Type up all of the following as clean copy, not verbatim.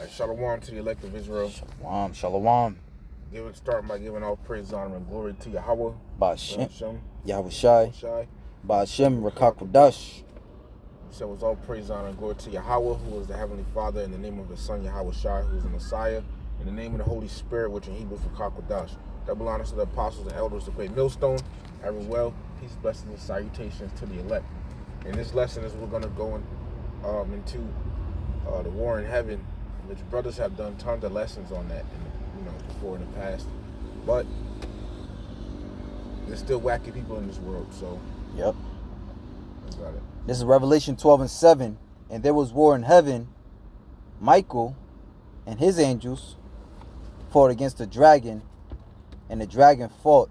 Shalom to the elect of Israel. Shalom, shalom. Give it start by giving all praise, honor, and glory to Yahweh. Ba'ashem, Yahushai, Shai. Ba'ashem, Rakakwadash. He said, was all praise, honor, and glory to Yahweh, who is the Heavenly Father, in the name of His Son, Yahweh Shai, who is the Messiah, in the name of the Holy Spirit, which in Hebrew is Rakakwadash. Double honors to the apostles and elders, the great millstone. Every well, peace, blessings, and salutations to the elect. In this lesson, is we're going to go into the war in heaven, which brothers have done tons of lessons on that, before in the past. But there's still wacky people in this world, so Yep. I got it. This is Revelation 12:7. And there was war in heaven. Michael and his angels fought against the dragon, and the dragon fought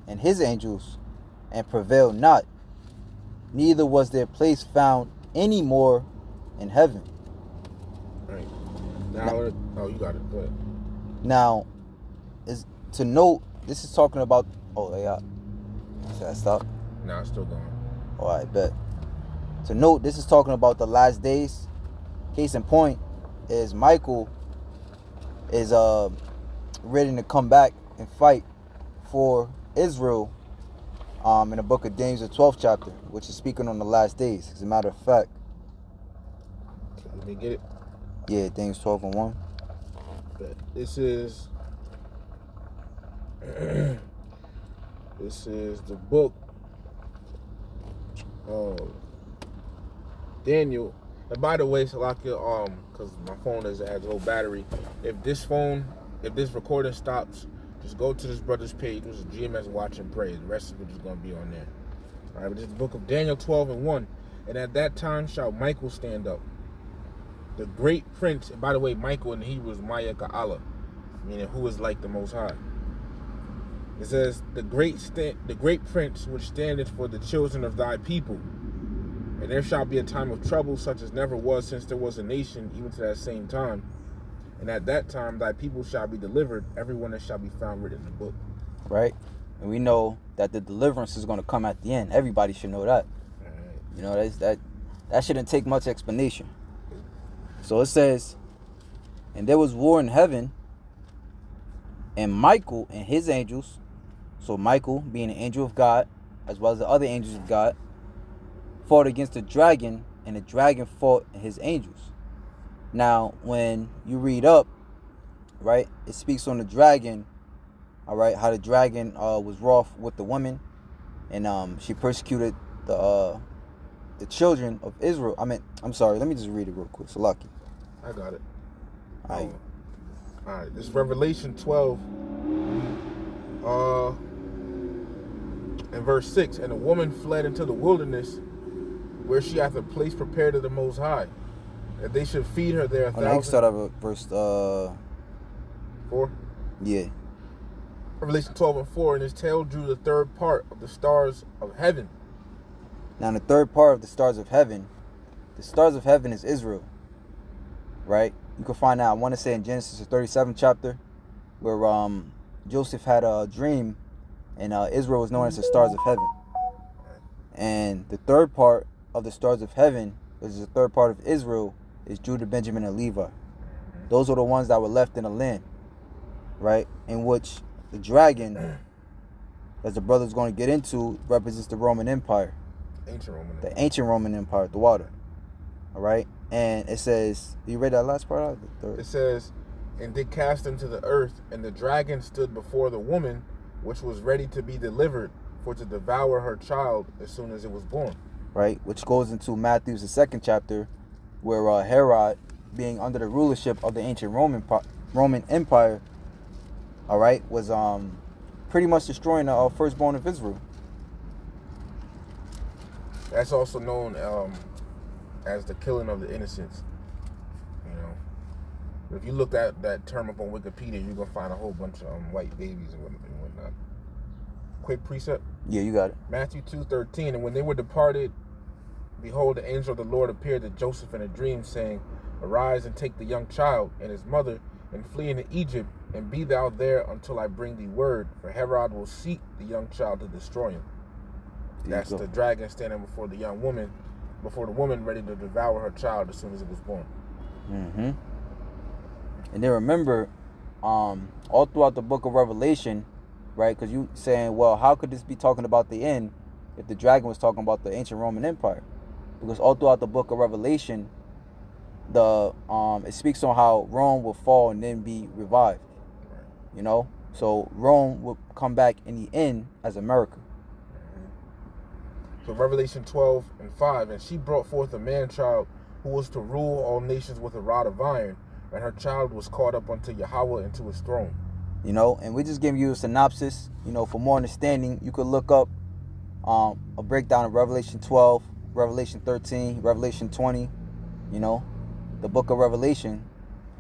and his angels and prevailed not. Neither was their place found any more in heaven. Right. Now, you got it. Go ahead. Now, is to note, this is talking about. Oh, yeah. Should I stop? Nah, it's still going. All right, bet. To note, this is talking about the last days. Case in point is Michael is ready to come back and fight for Israel in the book of Daniel, the 12th chapter, which is speaking on the last days. As a matter of fact. Let me get it. Yeah, Daniel 12:1. But this is the book of Daniel. And by the way, Salakia, because my phone has low battery. If this recording stops, just go to this brother's page, which is GMS Watch and Pray. The rest of it is going to be on there. All right, but this is the book of Daniel 12:1. And at that time shall Michael stand up, the great prince. And by the way, Michael in Hebrew is Maya Ka'ala, meaning who is like the Most High. It says, the great prince which standeth for the children of thy people. And there shall be a time of trouble such as never was since there was a nation, even to that same time. And at that time thy people shall be delivered, everyone that shall be found written in the book. Right? And we know that the deliverance is going to come at the end. Everybody should know that. Right. You know, that shouldn't take much explanation. So it says, and there was war in heaven, and Michael and his angels, so Michael being an angel of God, as well as the other angels of God, fought against the dragon, and the dragon fought and his angels. Now, when you read up, right, it speaks on the dragon, all right, how the dragon was wroth with the woman, and she persecuted the children of Israel. I'm sorry, let me just read it real quick. So lucky. I got it. All right. This is Revelation 12, and verse 6. And the woman fled into the wilderness, where she hath a place prepared of the Most High, that they should feed her there 1,000. Now you can start off at verse 4. Yeah. Revelation 12:4. And his tail drew the third part of the stars of heaven. Now the third part of the stars of heaven is Israel. Right? You can find out, I want to say in Genesis, the 37th chapter, where Joseph had a dream, and Israel was known as the stars of heaven. And the third part of the stars of heaven, which is the third part of Israel, is Judah, Benjamin, and Levi. Those are the ones that were left in the land, right? In which the dragon, as the brother's going to get into, represents the Roman Empire. The ancient Roman Empire, the water. All right? And it says, you read that last part out? It says, and did cast into the earth, and the dragon stood before the woman, which was ready to be delivered, for to devour her child as soon as it was born. Right? Which goes into Matthew's the 2nd chapter, where Herod, being under the rulership of the ancient Roman Empire, all right, was pretty much destroying the firstborn of Israel. That's also known as the killing of the innocents. If you look at that term up on Wikipedia, you're gonna find a whole bunch of white babies and whatnot. Quick precept. Yeah, you got it. Matthew 2:13. And when they were departed, behold, the angel of the Lord appeared to Joseph in a dream, saying, Arise and take the young child and his mother, and flee into Egypt, and be thou there until I bring thee word, for Herod will seek the young child to destroy him. That's the dragon standing before the woman ready to devour her child as soon as it was born. Mm-hmm. And then remember, all throughout the book of Revelation, right? Because you saying, well, how could this be talking about the end if the dragon was talking about the ancient Roman Empire? Because all throughout the book of Revelation, it speaks on how Rome will fall and then be revived. You know, so Rome will come back in the end as America. So Revelation 12:5, and she brought forth a man-child who was to rule all nations with a rod of iron, and her child was caught up unto Yahweh into his throne. You know, and we just give you a synopsis. You know, for more understanding, you could look up a breakdown of Revelation 12, Revelation 13, Revelation 20. You know, the book of Revelation,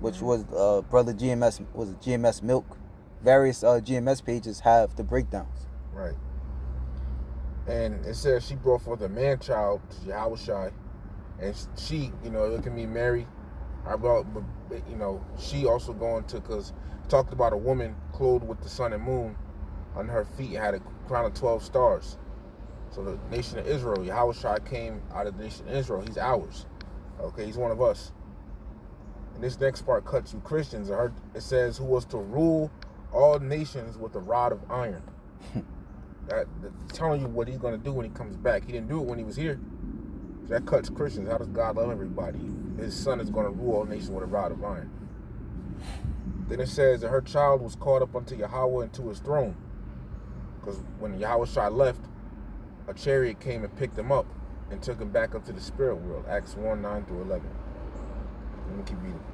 which was brother GMS, was it GMS Milk? Various GMS pages have the breakdowns. Right. And it says she brought forth a man-child, Yahushai, and she, you know, it can mean Mary. You know, she also going to, because talked about a woman clothed with the sun and moon on her feet, had a crown of 12 stars. So the nation of Israel, Yahushai came out of the nation of Israel. He's ours. Okay, he's one of us. And this next part cuts you Christians. It says, who was to rule all nations with a rod of iron. That's telling you what he's going to do when he comes back. He didn't do it when he was here. So that cuts Christians. How does God love everybody? His son is going to rule all nations with a rod of iron. Then it says that her child was caught up unto Yahweh into his throne. Because when Yahushua left, a chariot came and picked him up and took him back up to the spirit world. Acts 1:9-11. Let me keep reading.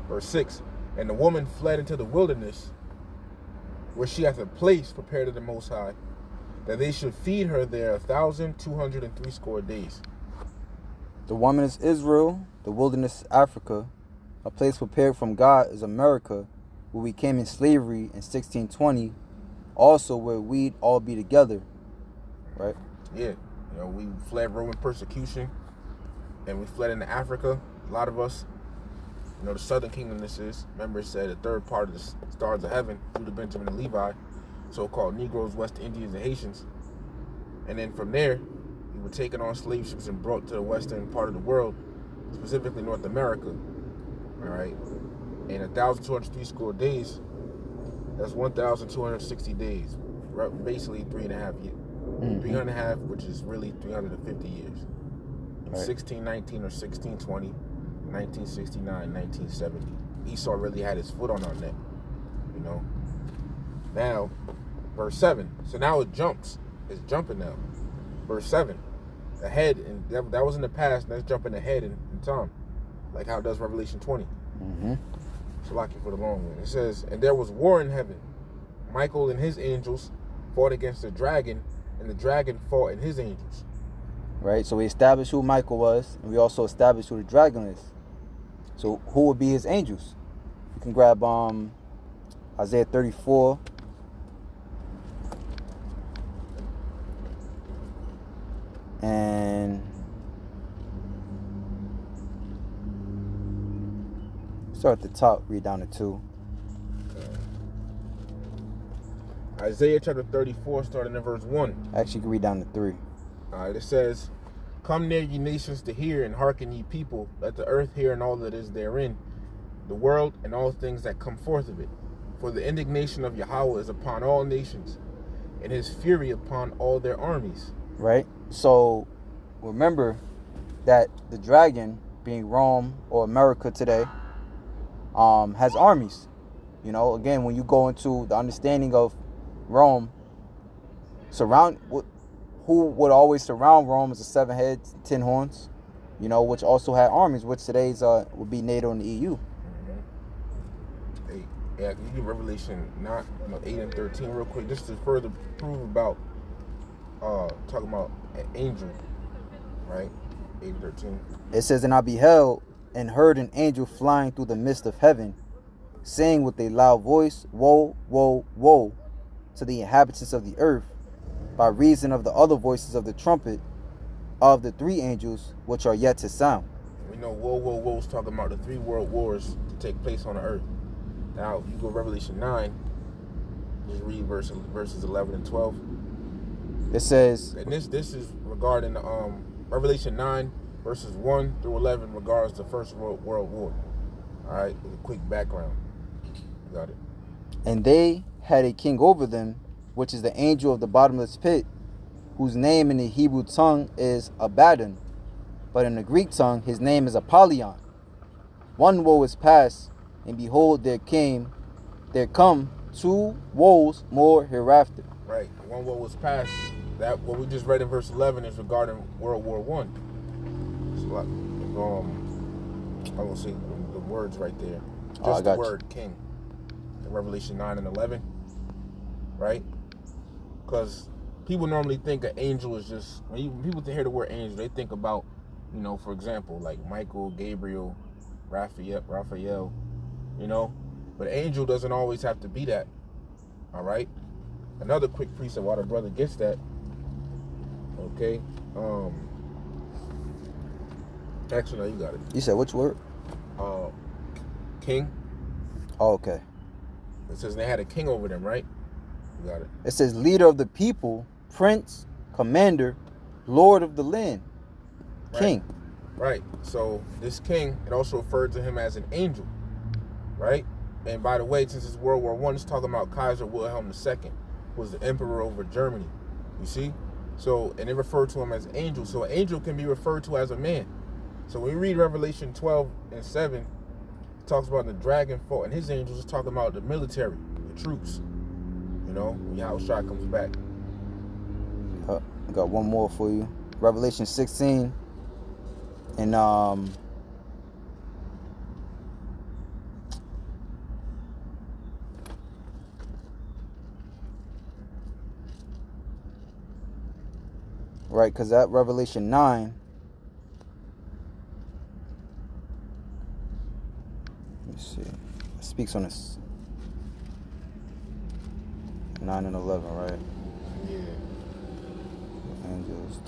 Verse 6. And the woman fled into the wilderness, where she hath a place prepared of the Most High, that they should feed her there 1,260 days. The woman is Israel, the wilderness is Africa. A place prepared from God is America, where we came in slavery in 1620, also where we'd all be together, right? Yeah, you know, we fled Roman persecution, and we fled into Africa, a lot of us. You know, the southern kingdom this is. Remember, it said the third part of the stars of heaven, through the Benjamin and Levi, so-called Negroes, West Indians, and Haitians. And then from there, we were taken on slave ships and brought to the western part of the world, specifically North America. All right? And 1,260 days, that's 1,260 days. Basically 3.5 years. 3.5, which is really 350 years. In 1619 or 1620. 1969, 1970. Esau really had his foot on our neck, you know. Now, verse 7. So now it jumps. It's jumping now. Verse 7. Ahead, and that was in the past. That's jumping ahead in time, like how it does Revelation 20. So lucky for the long one. It says, and there was war in heaven. Michael and his angels fought against the dragon, and the dragon fought and his angels. Right. So we established who Michael was, and we also established who the dragon is. So who would be his angels? You can grab Isaiah 34. And start at the top, read down to 2. Isaiah chapter 34, starting in verse 1. Actually, you can read down to 3. It says, come near, ye nations, to hear, and hearken, ye people. Let the earth hear, and all that is therein, the world, and all things that come forth of it. For the indignation of Yahweh is upon all nations, and his fury upon all their armies. Right? So, remember that the dragon, being Rome or America today, has armies. You know, again, when you go into the understanding of Rome, who would always surround Rome is the 7 heads, 10 horns, you know, which also had armies, which today's would be NATO and the EU. Yeah, you get Revelation 8 and 13 real quick, just to further prove about talking about an angel, right? 8 and 13. It says, and I beheld and heard an angel flying through the midst of heaven, saying with a loud voice, woe, woe, woe to the inhabitants of the earth, by reason of the other voices of the trumpet of the 3 angels which are yet to sound. We know woe, woe, woe is talking about the 3 world wars to take place on the earth. Now, you go to Revelation 9, just read verses 11 and 12. It says, and this is regarding Revelation 9, verses 1 through 11 regards the First World War. All right, a quick background. Got it. And they had a king over them, which is the angel of the bottomless pit, whose name in the Hebrew tongue is Abaddon, but in the Greek tongue his name is Apollyon. One woe is past, and behold, there come 2 woes more hereafter. Right. One what was passed. That what we just read in verse 11 is regarding World War One. It's like, I'm gonna say the words right there. Just the word king. In Revelation 9 and 11. Right. Because people normally think an angel is just, when people hear the word angel, they think about, you know, for example, like Michael, Gabriel, Raphael, you know. But angel doesn't always have to be that. All right. Another quick precept while the brother gets that. Okay. Actually, no, you got it. You said which word? King. Oh, okay. It says they had a king over them, right? You got it. It says leader of the people, prince, commander, lord of the land, king. Right. So this king, it also referred to him as an angel, right? And by the way, since it's World War I, it's talking about Kaiser Wilhelm II, who was the emperor over Germany. You see? So, and they refer to him as angel. So an angel can be referred to as a man. So when we read Revelation 12 and 7, it talks about the dragon fought, and his angels is talking about the military, the troops. You know, when Yahushua comes back. I got one more for you. Revelation 16 and right, because that Revelation 9, let me see, it speaks on this 9 and 11, right? Yeah. Angels.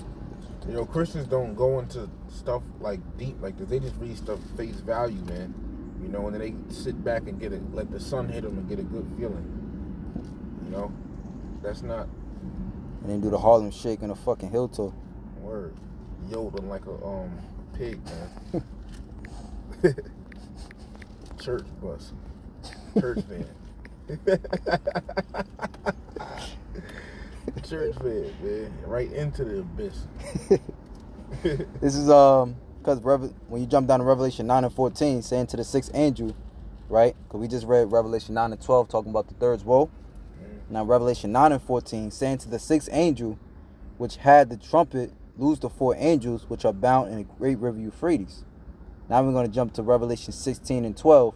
You know, Christians don't go into stuff like deep like this. They just read stuff face value, man. You know, and then they sit back and let the sun hit them and get a good feeling. You know, that's not. And then do the Harlem Shake and a fucking hill toe. Word. Yodeling like a pig, man. Church bus. Church van. Church van, man. Right into the abyss. This is because when you jump down to Revelation 9 and 14, saying to the 6th angel, right? Because we just read Revelation 9 and 12 talking about the third woe. Now Revelation 9 and 14, saying to the 6th angel, which had the trumpet, loose the 4 angels which are bound in a great river Euphrates. Now we're going to jump to Revelation 16 and 12.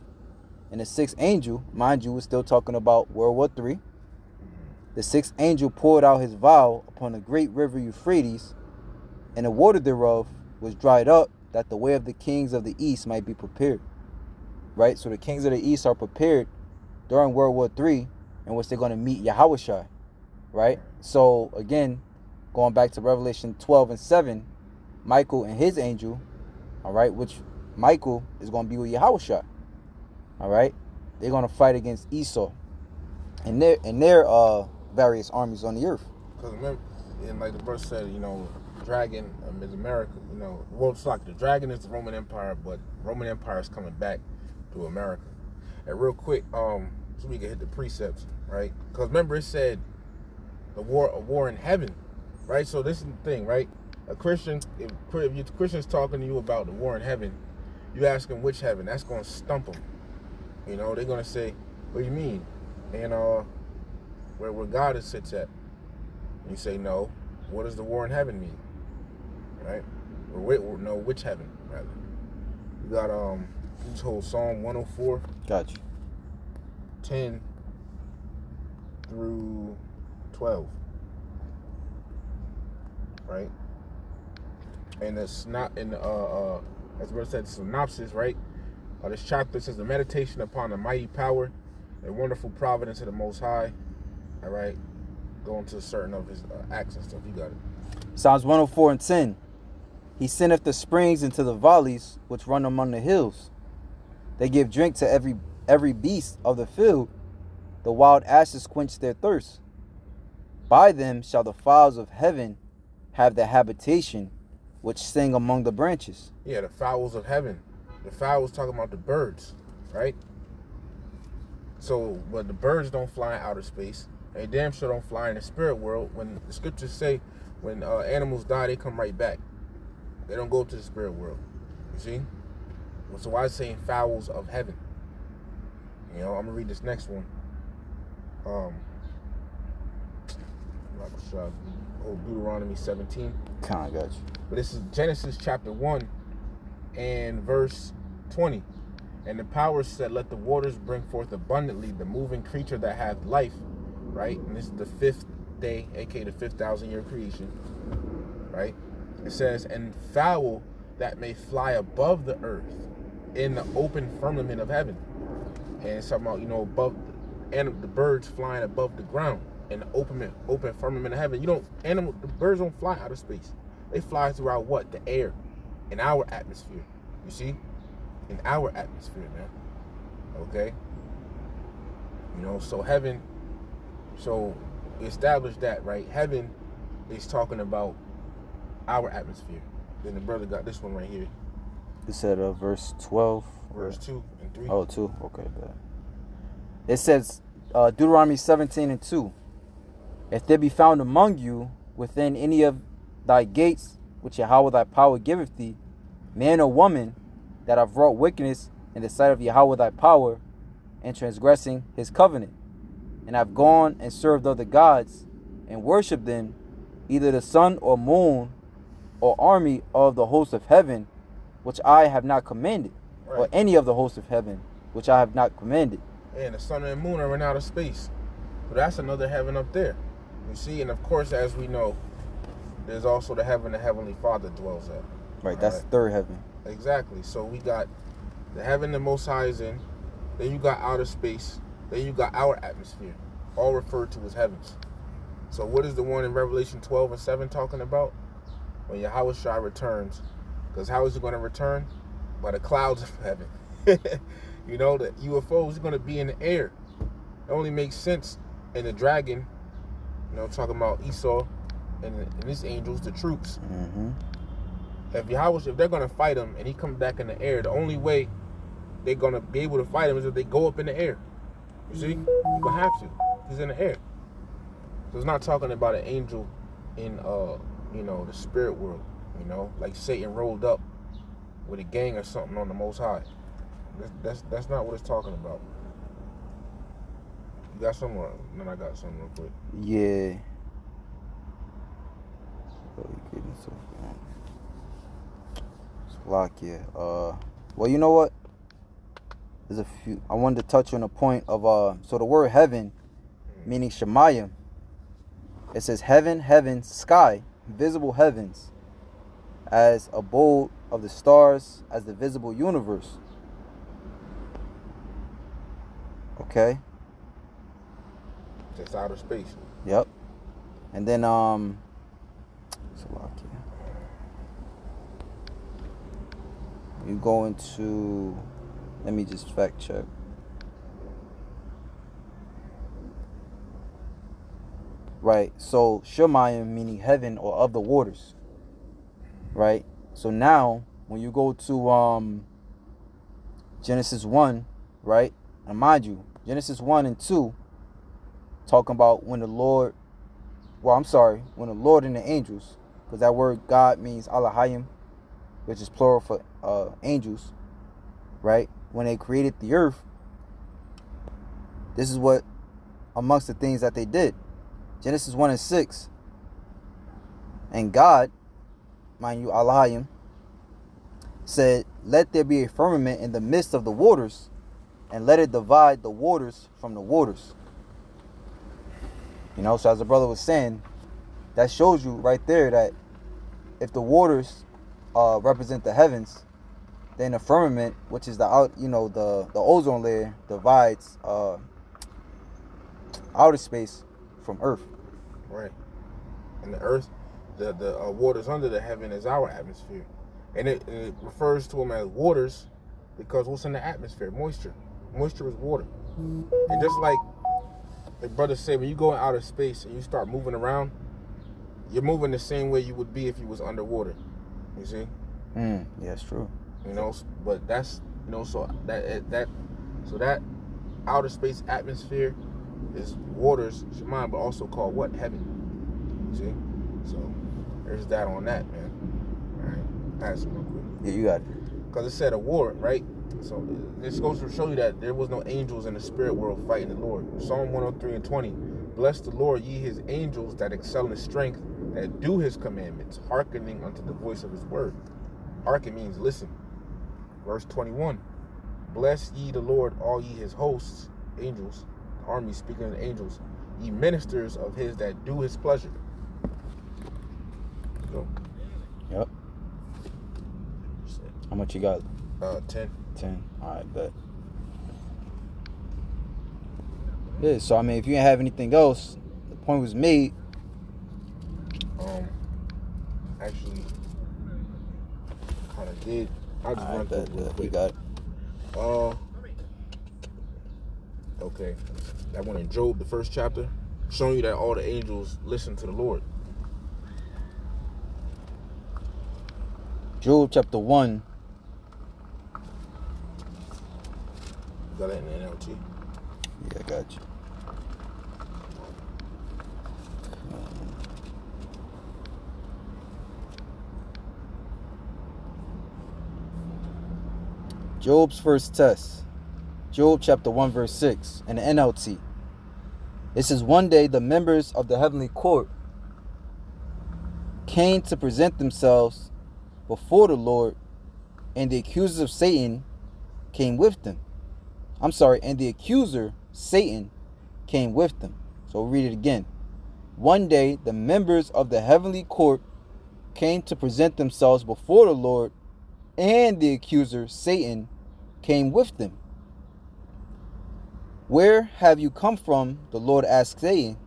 And the 6th angel, mind you, we're still talking about World War III. The 6th angel poured out his vial upon the great river Euphrates, and the water thereof was dried up, that the way of the kings of the east might be prepared. Right? So the kings of the east are prepared during World War III, in which they're going to meet Yahushua. Right? So again, going back to Revelation 12 and 7, Michael and his angel, all right, which Michael is going to be with Yahushua. All right? They're going to fight against Esau and their various armies on the earth. Because remember, and like the verse said, you know, dragon is America. You know, well, it's like the dragon is the Roman Empire, but Roman Empire is coming back to America. And real quick, so we can hit the precepts, right? Because remember, it said a war in heaven, right? So this is the thing, right? A Christian, if Christian's talking to you about the war in heaven, you ask them which heaven. That's going to stump them. You know, they're going to say, "What do you mean?" And where God sits at. And you say, "No. What does the war in heaven mean?" Right? Or no, which heaven rather? You got this whole Psalm 104. Got you. 10 through 12. Right? And it's not in as Brother said, synopsis, right? This chapter says the meditation upon the mighty power and wonderful providence of the Most High. All right, going to certain of his acts and stuff. You got it. Psalms 104 and 10. He sendeth the springs into the valleys which run among the hills. They give drink to every beast of the field. The wild asses quench their thirst. By them shall the fowls of heaven have their habitation, which sing among the branches. Yeah, the fowls of heaven. The fowls talking about the birds. right? So, but the birds don't fly in outer space. They damn sure don't fly in the spirit world. When the scriptures say, when animals die, they come right back. They don't go to the spirit world. You see? So why is it saying fowls of heaven? You know, I'm gonna read this next one. Deuteronomy 17. Kind of got you. But this is Genesis chapter 1 and verse 20. And the power said, let the waters bring forth abundantly the moving creature that hath life. Right? And this is the 5th day, aka the 5,000-year creation. Right? It says, and fowl that may fly above the earth in the open firmament of heaven. And it's talking about, you know, above, and the birds flying above the ground in the open firmament of heaven. The birds don't fly out of space. They fly throughout what? The air, in our atmosphere. You see? In our atmosphere, man. Okay? You know, so heaven, so we established that, right? Heaven is talking about our atmosphere. Then the brother got this one right here. It said verse 12. Verse 2 and 3. Oh, 2. Okay, bad. It says, Deuteronomy 17 and 2. If there be found among you within any of thy gates, which Yahweh thy power giveth thee, man or woman, that have wrought wickedness in the sight of Yahweh thy power, and transgressing his covenant, and have gone and served other gods, and worshipped them, either the sun or moon, or army of the host of heaven, which I have not commanded, Right. or any of the host of heaven, which I have not commanded. And the sun and moon are in outer space. But that's another heaven up there. You see, and of course, as we know, there's also the heaven the Heavenly Father dwells at. Right, that's the third heaven. Exactly. So we got the heaven the Most High is in, then you got outer space, then you got our atmosphere, all referred to as heavens. So what is the one in Revelation 12 and 7 talking about? When Yahweh Shai returns. Because how is he going to return? By the clouds of heaven. You know, the UFOs are going to be in the air. It only makes sense in the dragon, you know, talking about Esau and his angels, the troops. Mm-hmm. If they're going to fight him and he comes back in the air, the only way they're going to be able to fight him is if they go up in the air. You see? You're going to have to. He's in the air. So it's not talking about an angel in, you know, the spirit world, you know, like Satan rolled up with a gang or something on the Most High. That's not what it's talking about. You got something? Then I got something real quick. Yeah. Slovakia. Well, you know what? There's a few. I wanted to touch on a point of so the word heaven, meaning Shemayim. It says heaven, heaven, sky, visible heavens, as abode of the stars, as the visible universe. Okay. Just outer space. Yep. And then Slovakia. You go into, let me just fact check. Right. So Shemayim meaning heaven or of the waters. Right. So now when you go to Genesis 1, right? And mind you, Genesis 1 and 2 talking about when the Lord and the angels, because that word God means Elohim, which is plural for angels, right? When they created the earth, this is what amongst the things that they did. Genesis 1 and 6. And God, mind you, Elohim, said, let there be a firmament in the midst of the waters, and let it divide the waters from the waters. You know, so as the brother was saying, that shows you right there that if the waters represent the heavens, then the firmament, which is the ozone layer, divides outer space from earth. Right. And the earth, the waters under the heaven is our atmosphere. And it refers to them as waters because what's in the atmosphere? Moisture. Moisture is water. And just like the brother said, when you go in outer space and you start moving around, you're moving the same way you would be if you was underwater. You see? Yeah, it's true. You know, but that's, you know, so that So that outer space atmosphere is waters, Shemaim, but also called what? Heaven. You see? So there's that on that, man. All right. Ask real quick. Yeah, you got it. Because it said a war, right? So this goes to show you that there was no angels in the spirit world fighting the Lord. Psalm 103 and 20. Bless the Lord, ye his angels that excel in strength, that do his commandments, hearkening unto the voice of his word. Hearken means listen. Verse 21. Bless ye the Lord, all ye his hosts, angels, army speaking of angels, ye ministers of his that do his pleasure. Go. Yep. How much you got? 10. 10. All right, bet. Yeah, so I mean, if you didn't have anything else, the point was made. Actually, kind of did. I just run through it real quick. You got it. Okay. That one in Job, the first chapter, showing you that all the angels listen to the Lord. Job chapter 1. Got that in the NLT. Yeah, I got you. Job's first test. Job chapter 1 verse 6 in the NLT. It says, one day the members of the heavenly court came to present themselves before the Lord, and the accusers of Satan came with them. And the accuser, Satan, came with them. So we'll read it again. One day the members of the heavenly court came to present themselves before the Lord, and the accuser, Satan, came with them. Where have you come from? The Lord asked Satan.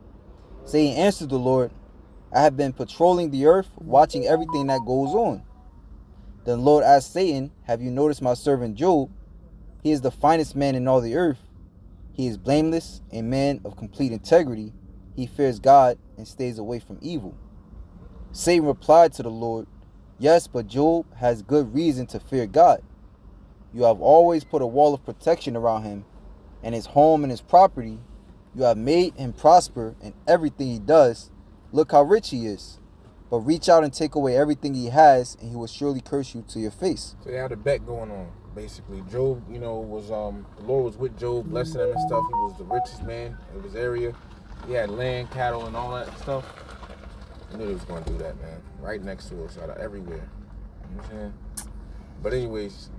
Satan answered the Lord, I have been patrolling the earth, watching everything that goes on. Then the Lord asked Satan, have you noticed my servant Job? He is the finest man in all the earth. He is blameless, a man of complete integrity. He fears God and stays away from evil. Satan replied to the Lord, yes, but Job has good reason to fear God. You have always put a wall of protection around him and his home and his property. You have made him prosper in everything he does. Look how rich he is. But reach out and take away everything he has, and he will surely curse you to your face. So they had a bet going on, basically. Job, was the Lord was with Job, blessing him and stuff. He was the richest man of his area. He had land, cattle, and all that stuff. I knew they was going to do that, man. Right next to us, everywhere. You know what I'm saying? But anyways,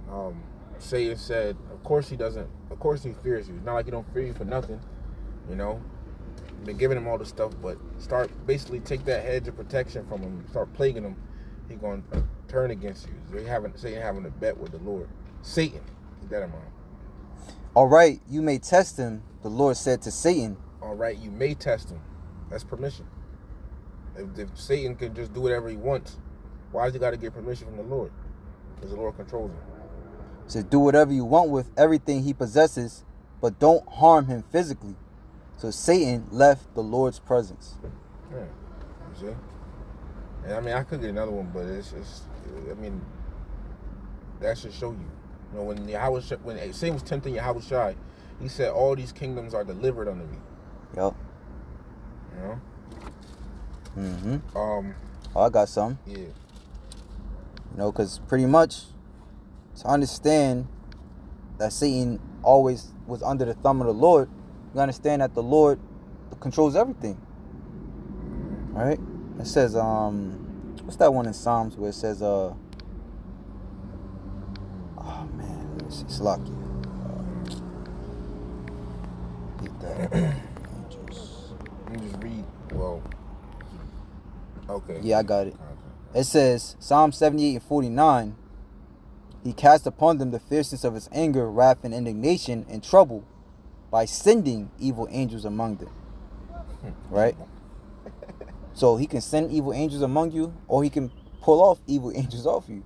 Satan said, of course he fears you. It's not like he don't fear you for nothing, You've been giving him all this stuff, but basically take that hedge of protection from him, start plaguing him, he's going to turn against you. So Satan having a bet with the Lord. Satan, keep that in mind. All right, you may test him, the Lord said to Satan. All right, you may test him. That's permission. If Satan can just do whatever he wants, why does he got to get permission from the Lord? Because the Lord controls him. He says, do whatever you want with everything he possesses, but don't harm him physically. So Satan left the Lord's presence. Yeah, you see? And I could get another one, but that should show you. When Satan was tempting Yahushua, he said, all these kingdoms are delivered unto me. Yep. Mm-hmm. I got some. Yeah. Because pretty much to understand that Satan always was under the thumb of the Lord, you understand that the Lord controls everything. Right? It says, what's that one in Psalms where it says, oh man, let me see, Slacky. Get that. Let me just read. Well, okay. Yeah, I got it. It says, Psalm 78 and 49, he cast upon them the fierceness of his anger, wrath, and indignation, and trouble, by sending evil angels among them. Right? So he can send evil angels among you, or he can pull off evil angels off you.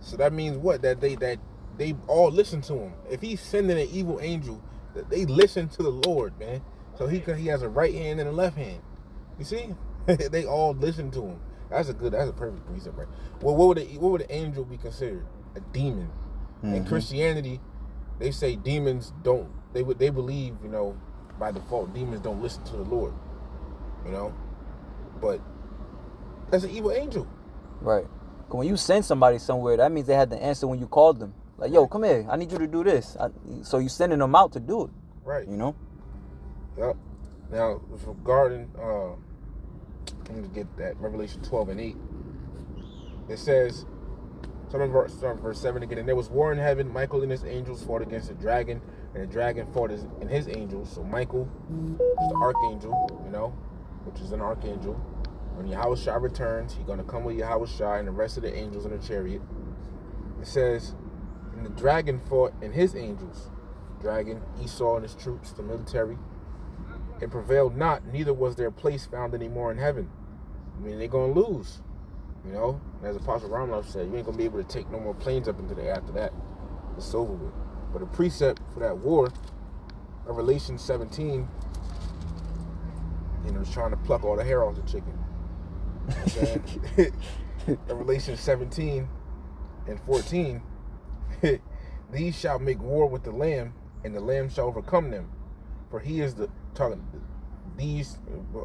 So that means what? That they all listen to him. If he's sending an evil angel, that they listen to the Lord, man. So he has a right hand and a left hand. You see? They all listen to him. That's a perfect precept, right? Well, what would the angel be considered? A demon. Mm-hmm. In Christianity, they say demons don't. They believe, you know, by default, demons don't listen to the Lord. You know, but that's an evil angel. Right. When you send somebody somewhere, that means they had to answer when you called them. Like, yo, come here. I need you to do this. So you sending them out to do it. Right. You know? Yep. Now, regarding, let me get that, Revelation 12 and 8. It says, start verse 7 again. And there was war in heaven. Michael and his angels fought against the dragon. And the dragon fought and his angels. So Michael is the archangel, you know, which is an archangel. When Yahushua returns, he's going to come with Yahushua and the rest of the angels in the chariot. It says, and the dragon fought and his angels. Dragon, Esau and his troops, the military. It prevailed not, neither was their place found anymore in heaven. I mean, they're going to lose. You know, as Apostle Ramlov said, you ain't going to be able to take no more planes up into the air after that. It's over with. But a precept for that war, Revelation 17, you know, is trying to pluck all the hair off the chicken. You know Revelation 17 and 14, these shall make war with the Lamb, and the Lamb shall overcome them. For he is the, talking, these,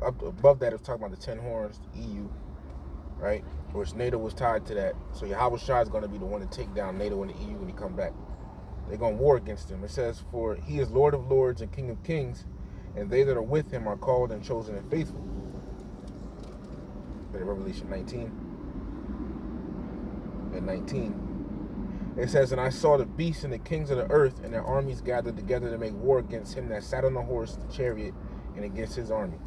up above that, it's talking about the 10 horns, the EU, right? Which NATO was tied to that. So Yahushua is going to be the one to take down NATO and the EU when he come back. They're going to war against him. It says, for he is Lord of lords and King of kings, and they that are with him are called and chosen and faithful. Revelation 19 and 19. It says, and I saw the beasts and the kings of the earth and their armies gathered together to make war against him that sat on the horse, the chariot, and against his army.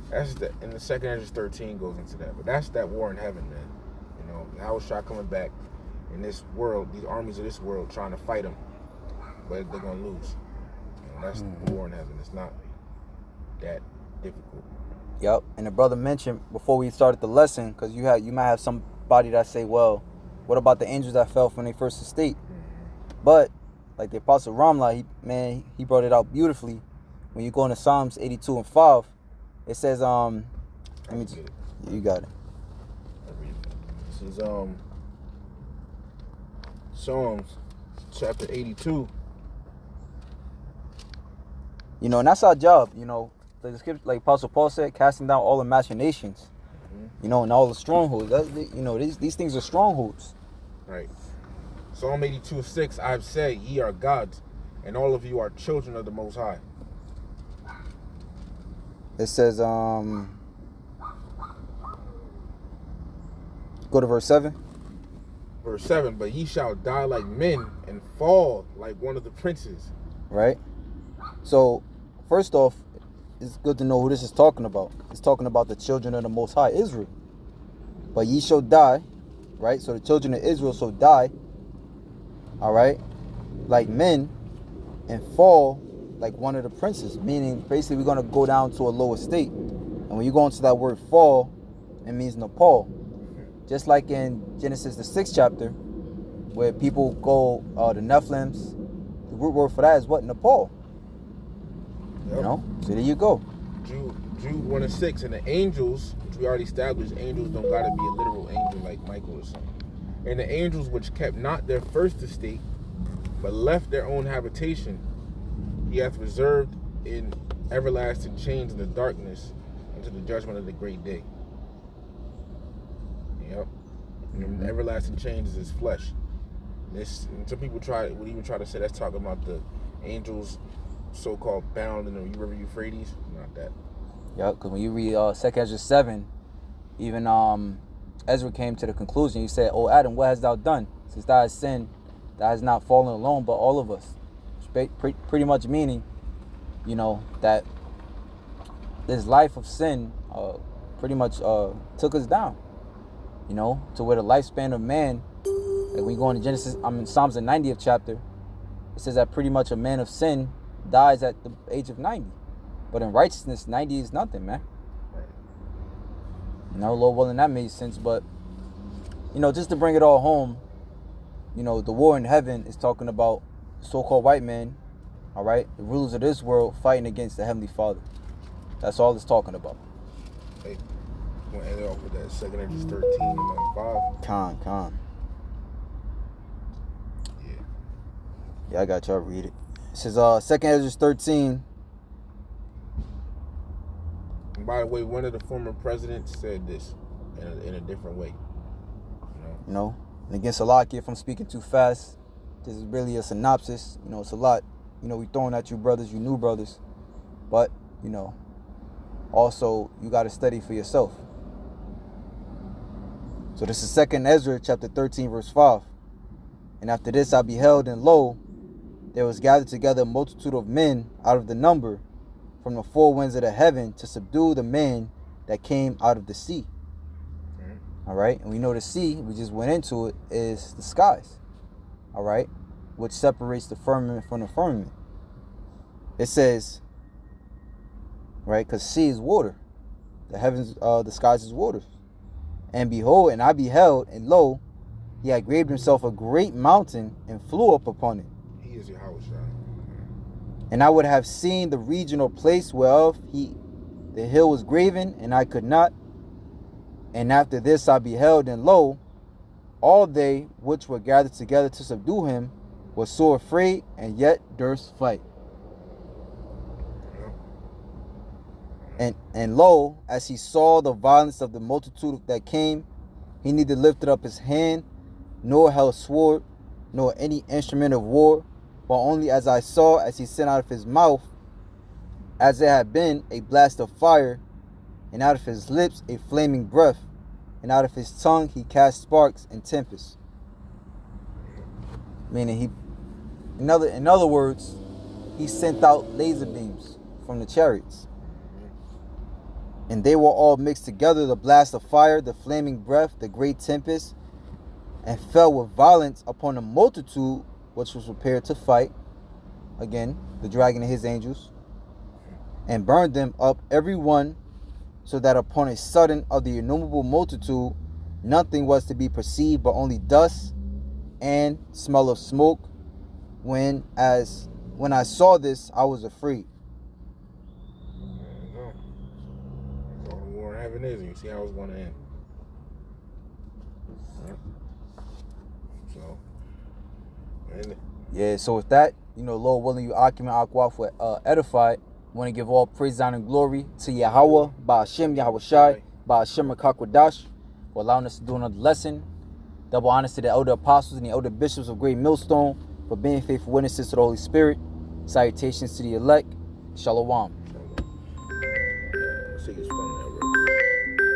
That's the, and the second Ezra 13 goes into that. But that's that war in heaven, man. You know, Yahushua coming back in this world, these armies of this world trying to fight him, but they're gonna lose. You know, that's the war in heaven. It's not that difficult. Yep. And the brother mentioned before we started the lesson, because you might have somebody that say, well, what about the angels that fell from their first estate? But like the Apostle Ramla, he brought it out beautifully. When you go into Psalms 82 and 5, it says, you got it. This is Psalms chapter 82. You know, and that's our job, you know. The scripture, like Apostle Paul said, casting down all imaginations, you know, and all the strongholds. You know, these things are strongholds. Right. Psalm 82:6, I've said, ye are gods, and all of you are children of the Most High. It says, go to verse 7. Verse 7, but ye shall die like men and fall like one of the princes. Right. So, first off, it's good to know who this is talking about. It's talking about the children of the Most High, Israel. But ye shall die, right? So the children of Israel shall die, all right, like men, and fall like one of the princes. Meaning, basically, we're going to go down to a lower state. And when you go into that word fall, it means Nepal. Just like in Genesis, the 6th chapter, where people go, the Nephilims, the root word for that is what? Nepal. Yep. You know, so there you go. Jude 1 and 6, and the angels, which we already established, angels don't gotta be a literal angel like Michael or something. And the angels which kept not their first estate, but left their own habitation, he hath reserved in everlasting chains in the darkness unto the judgment of the great day. Yep. And the everlasting chains is his flesh. This, some people would even try to say that's talking about the angels so-called bound in the river Euphrates. Not that. Yeah, because when you read 2nd Ezra 7, even Ezra came to the conclusion. He said, "O Adam, what hast thou done? Since thou hast sinned, thou hast not fallen alone, but all of us." Pretty much meaning, you know, that this life of sin pretty much took us down. You know, to where the lifespan of man, like when you go into Genesis, Psalms the 90th chapter, it says that pretty much a man of sin dies at the age of 90. But in righteousness, 90 is nothing, man. You know, Lord willing, that made sense. But, you know, just to bring it all home, you know, the war in heaven is talking about so-called white men, all right, the rulers of this world fighting against the Heavenly Father. That's all it's talking about. Hey, I'm gonna end it off with that 2nd Ezra 13 and 5. Con. Yeah. Yeah, I got you. I'll read it. It says, 2nd Ezra 13. And by the way, one of the former presidents said this in a different way. You know, and against Salakia, if I'm speaking too fast, this is really a synopsis. You know, it's a lot. You know, we throwing at you brothers, you new brothers. But, you know, also you got to study for yourself. So this is 2nd Ezra chapter 13 verse 5. And after this I beheld, and lo, there was gathered together a multitude of men out of the number from the four winds of the heaven to subdue the man that came out of the sea. All right, and we know the sea, we just went into it, is the skies. All right, which separates the firmament from the firmament. It says, right, because sea is water, the heavens, the skies is water. And behold, and I beheld, and lo, he had graved himself a great mountain and flew up upon it. He is Yahweh. And I would have seen the region or place whereof the hill was graven, and I could not. And after this I beheld, and lo, all they which were gathered together to subdue him were sore afraid, and yet durst fight. And lo, as he saw the violence of the multitude that came, he neither lifted up his hand, nor held sword, nor any instrument of war, but only as I saw, as he sent out of his mouth, as there had been a blast of fire, and out of his lips a flaming breath, and out of his tongue he cast sparks and tempests. Meaning in other words, he sent out laser beams from the chariots. And they were all mixed together, the blast of fire, the flaming breath, the great tempest, and fell with violence upon the multitude which was prepared to fight, again, the dragon and his angels, and burned them up every one, so that upon a sudden of the innumerable multitude nothing was to be perceived but only dust and smell of smoke. When I saw this, I was afraid. All the war in heaven is, and you see how it's going to end. So, yeah, so with that, you know, Lord willing, you Akim and Akwaf were edified. Want to give all praise, honor, and glory to Yahweh, Ba'ashem, Yahweh Shai, Ba'ashem, Rakakwadash, for allowing us to do another lesson. Double honors to the elder apostles and the elder bishops of Great Millstone for being faithful witnesses to the Holy Spirit. Salutations to the elect. Shalom.